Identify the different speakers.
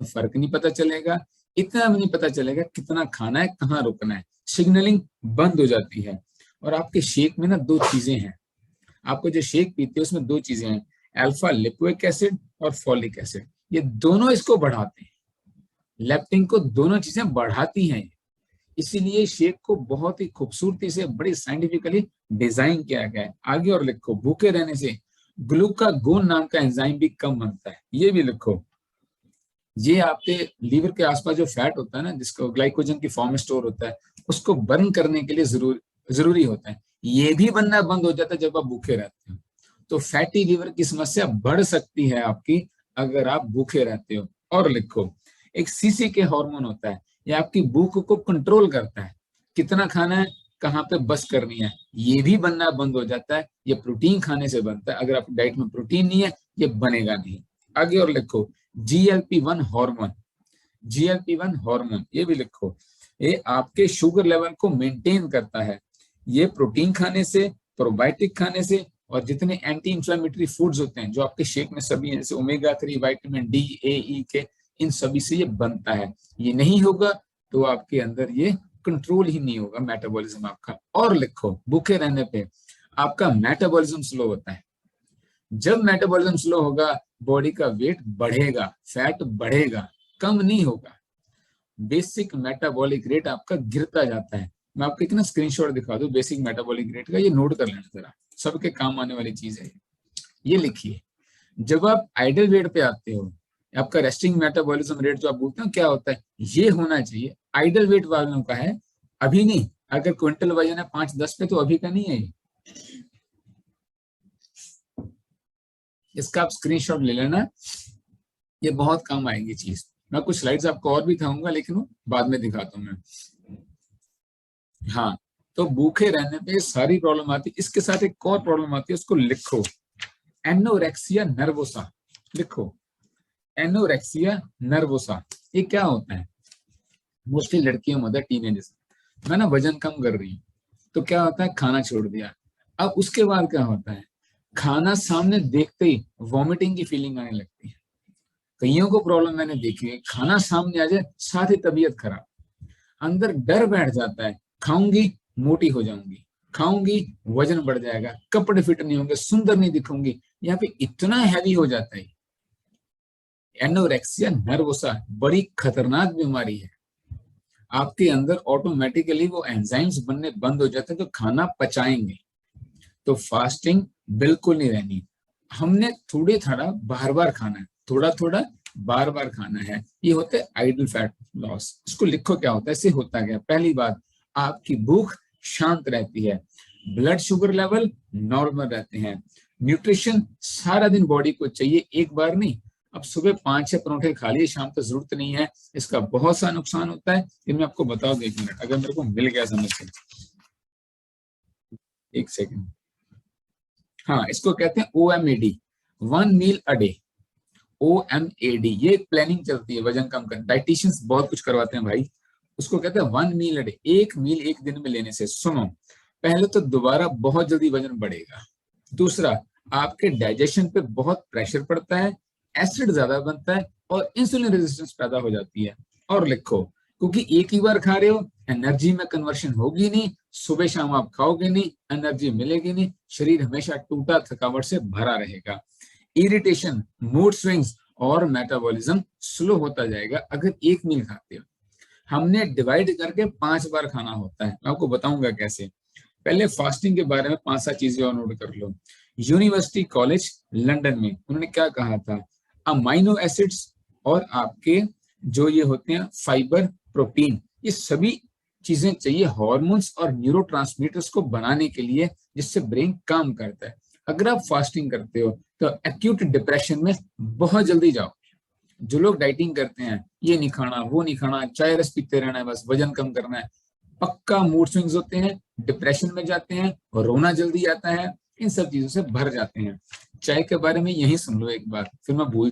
Speaker 1: फर्क नहीं पता चलेगा, इतना भी नहीं पता चलेगा कितना खाना है, कहाँ रुकना है, सिग्नलिंग बंद हो जाती है। और आपके शेक में ना दो चीजें हैं, आपको जो शेक पीते हैं उसमें दो चीजें हैं, अल्फा लिपोइक एसिड और फॉलिक एसिड, ये दोनों इसको बढ़ाते हैं, लेप्टिन को दोनों चीजें बढ़ाती हैं। इसीलिए शेक को बहुत ही खूबसूरती से बड़ी साइंटिफिकली डिजाइन किया गया है। आगे और लिखो, भूखे रहने से ग्लूकागोन नाम का एंजाइम भी कम बनता है, ये भी लिखो। ये आपके लीवर के आसपास जो फैट होता है ना, जिसको ग्लाइकोजन की फॉर्म में स्टोर होता है, उसको बर्न करने के लिए जरूरी होता है, ये भी बनना बंद हो जाता है जब आप भूखे रहते हो। तो फैटी लीवर की समस्या बढ़ सकती है आपकी अगर आप भूखे रहते हो। और लिखो, एक सीसी के हार्मोन होता है, ये आपकी भूख को कंट्रोल करता है, कितना खाना है, कहाँ पे बस करनी है, ये भी बनना बंद हो जाता है। ये प्रोटीन खाने से बनता है, अगर आपकी डाइट में प्रोटीन नहीं है ये बनेगा नहीं। आगे और लिखो, GLP-1 हार्मोन, GLP-1 हार्मोन ये भी लिखो, ये आपके शुगर लेवल को मेंटेन करता है। ये प्रोटीन खाने से, प्रोबायोटिक खाने से, और जितने एंटी इंफ्लेमेटरी फूड्स होते हैं जो आपके शेक में सभी हैं, जैसे ओमेगा 3, विटामिन डी, ए, ई के, इन सभी से ये बनता है। ये नहीं होगा तो आपके अंदर ये कंट्रोल ही नहीं होगा मेटाबॉलिज्म आपका। और लिखो, भूखे रहने पे आपका मेटाबॉलिज्म स्लो होता है। जब मेटाबॉलिज्म स्लो होगा बॉडी का वेट बढ़ेगा, फैट बढ़ेगा, कम नहीं होगा, बेसिक मेटाबॉलिक रेट आपका गिरता जाता है। मैं आपको इतना स्क्रीनशॉट दिखा दूं बेसिक मेटाबॉलिक रेट का, ये नोट कर लेना जरा, सबके काम आने वाली चीज है ये लिखिए। जब आप आइडल वेट पे आते हो, आपका रेस्टिंग मेटाबॉलिज्म रेट जो आप बोलते हो क्या होता है, ये होना चाहिए आइडल वेट वालों का है, अभी नहीं। अगर क्विंटल वजन है 5-10 पे तो अभी का नहीं है ये। इसका आप स्क्रीनशॉट ले लेना, ये बहुत काम आएगी चीज। मैं कुछ स्लाइड्स आपको और भी दिखाऊंगा लेकिन वो बाद में दिखाता हूँ मैं। हाँ, तो भूखे रहने पे सारी प्रॉब्लम आती है, इसके साथ एक और प्रॉब्लम आती है, उसको लिखो, एनोरेक्सिया नर्वोसा। लिखो, एनोरेक्सिया नर्वोसा, ये क्या होता है? मोस्टली लड़कियों में होता है, टीनेजर्स। मैं ना वजन कम कर रही हूँ तो क्या होता है, खाना छोड़ दिया। अब उसके बाद क्या होता है, खाना सामने देखते ही वॉमिटिंग की फीलिंग आने लगती है। कईयों को प्रॉब्लम मैंने देखी है, खाना सामने आ जाए साथ ही तबीयत खराब, अंदर डर बैठ जाता है, खाऊंगी मोटी हो जाऊंगी, खाऊंगी वजन बढ़ जाएगा, कपड़े फिट नहीं होंगे, सुंदर नहीं दिखूंगी। यहाँ पे इतना हैवी हो जाता है। एनोरेक्सिया नर्वोसा बड़ी खतरनाक बीमारी है। आपके अंदर ऑटोमेटिकली वो एंजाइम्स बनने बंद हो जाते हैं जो खाना पचाएंगे। तो फास्टिंग बिल्कुल नहीं रहनी, हमने थोड़े थोड़ा बार बार खाना है, थोड़ा थोड़ा बार बार खाना है। ये होता है आइडल फैट लॉस। इसको लिखो क्या होता है, इससे होता क्या? पहली बात, आपकी भूख शांत रहती है, ब्लड शुगर लेवल नॉर्मल रहते हैं, न्यूट्रिशन सारा दिन बॉडी को चाहिए, एक बार नहीं। अब सुबह 5-6 परोठे खा लिए, शाम तक जरूरत नहीं है, इसका बहुत सा नुकसान होता है। ये मैं आपको बता दूं, 1 मिनट, अगर मेरे को मिल गया समझ से, 1 सेकेंड। हाँ, इसको कहते हैं OMAD, 1 meal a day. OMAD ये एक प्लानिंग चलती है वजन कम करने, डाइटिशियंस बहुत कुछ करवाते हैं भाई। उसको कहते हैं 1 मील अ डे, 1 मील एक दिन में लेने से, सुनो, पहले तो दोबारा बहुत जल्दी वजन बढ़ेगा। दूसरा, आपके डाइजेशन पे बहुत प्रेशर पड़ता है, एसिड ज्यादा बनता है और इंसुलिन रेजिस्टेंस पैदा हो जाती है। और लिखो, क्योंकि एक ही बार खा रहे हो, एनर्जी में कन्वर्शन होगी नहीं, सुबह शाम आप खाओगे नहीं, एनर्जी मिलेगी नहीं, शरीर हमेशा टूटा थकावट से भरा रहेगा, इरिटेशन, मूड स्विंग्स और मेटाबॉलिज्म स्लो होता जाएगा अगर 1 मील खाते हो। हमने डिवाइड करके 5 बार खाना होता है, मैं आपको बताऊंगा कैसे। पहले फास्टिंग के बारे में 5-7 चीजें और नोट कर लो। यूनिवर्सिटी कॉलेज लंदन में उन्होंने क्या कहा था, अमाइनो एसिड्स और आपके जो ये होते हैं फाइबर, प्रोटीन, ये सभी चीजें चाहिए हार्मोन्स और न्यूरोट्रांसमीटर्स को बनाने के लिए, जिससे ब्रेन काम करता है। अगर आप फास्टिंग करते हो तो एक्यूट डिप्रेशन में बहुत जल्दी जाओ। जो लोग डाइटिंग करते हैं, ये नहीं खाना वो नहीं खाना, चाय रस पीते रहना है, बस वजन कम करना है, पक्का मूड स्विंग्स होते हैं, डिप्रेशन में जाते हैं और रोना जल्दी आता है, इन सब चीजों से भर जाते हैं। चाय के बारे में यही सुन लो एक बार, फिर मैं भूल